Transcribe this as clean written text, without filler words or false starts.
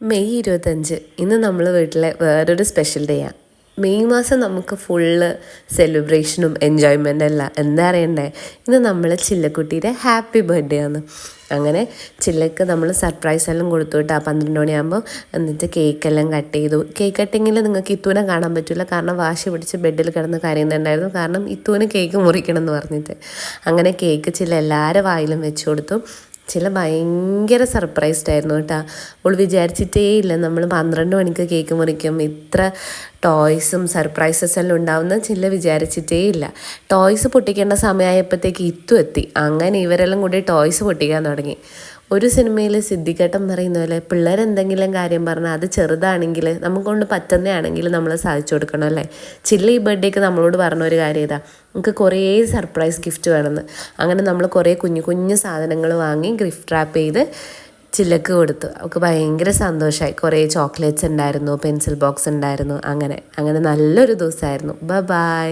May 25 ഇന്ന് നമ്മൾ വീട്ടിലെ വേറൊരു സ്പെഷ്യൽ ഡേ ആണ്. മെയ് മാസം നമുക്ക് ഫുള്ള് സെലിബ്രേഷനും എൻജോയ്മെൻ്റ് അല്ല. എന്താ അറിയണ്ടേ, ഇന്ന് നമ്മൾ ചില്ലക്കുട്ടിയുടെ ഹാപ്പി ബർത്ത്ഡേ ആണ്. അങ്ങനെ ചില്ലക്ക് നമ്മൾ സർപ്രൈസ് എല്ലാം കൊടുത്തു കേട്ടോ 12 മണിയാകുമ്പോൾ. എന്നിട്ട് കേക്കെല്ലാം കട്ട് ചെയ്തു. കേക്ക് കട്ടിങ്ങിൽ നിങ്ങൾക്ക് ഇത്തൂനെ കാണാൻ പറ്റില്ല, കാരണം വാശി പിടിച്ച് ബെഡിൽ കിടന്ന് കരയുന്നുണ്ടായിരുന്നു, കാരണം ഇത്തൂന് കേക്ക് മുറിക്കണം എന്ന് പറഞ്ഞിട്ട്. അങ്ങനെ കേക്ക് ചില്ല എല്ലാവരുടെ വായിലും വെച്ച് കൊടുത്തു. ചില ഭയങ്കര സർപ്രൈസ്ഡ് ആയിരുന്നു കേട്ടോ. അവൾ വിചാരിച്ചിട്ടേ ഇല്ല നമ്മൾ 12 മണിക്ക് കേക്ക് മുറിക്കും, ഇത്ര ടോയ്സും സർപ്രൈസസ് എല്ലാം ഉണ്ടാവുന്ന ചില വിചാരിച്ചിട്ടേ ഇല്ല. ടോയ്സ് പൊട്ടിക്കേണ്ട സമയമായപ്പോഴത്തേക്ക് എത്തി. അങ്ങനെ ഇവരെല്ലാം കൂടി ടോയ്സ് പൊട്ടിക്കാൻ തുടങ്ങി. ഒരു സിനിമയിൽ സിദ്ദിഖേട്ടൻ പറയുന്ന പോലെ പിള്ളേരെന്തെങ്കിലും കാര്യം പറഞ്ഞാൽ അത് ചെറുതാണെങ്കിൽ നമുക്കൊണ്ട് പറ്റുന്നതാണെങ്കിൽ നമ്മൾ സാധിച്ചു കൊടുക്കണം അല്ലേ. ചില്ല ഈ ബർത്ത്ഡേക്ക് നമ്മളോട് പറഞ്ഞ ഒരു കാര്യം ഇതാ, നമുക്ക് കുറേ സർപ്രൈസ് ഗിഫ്റ്റ് വേണമെന്ന്. അങ്ങനെ നമ്മൾ കുറേ കുഞ്ഞു കുഞ്ഞു സാധനങ്ങൾ വാങ്ങി ഗിഫ്റ്റ് റാപ്പ് ചെയ്ത് ചില്ലക്ക് കൊടുത്തു. അവൾക്ക് ഭയങ്കര സന്തോഷമായി. കുറേ ചോക്ലേറ്റ്സ് ഉണ്ടായിരുന്നു, പെൻസിൽ ബോക്സ് ഉണ്ടായിരുന്നു. അങ്ങനെ നല്ലൊരു ദിവസമായിരുന്നു. ബൈ.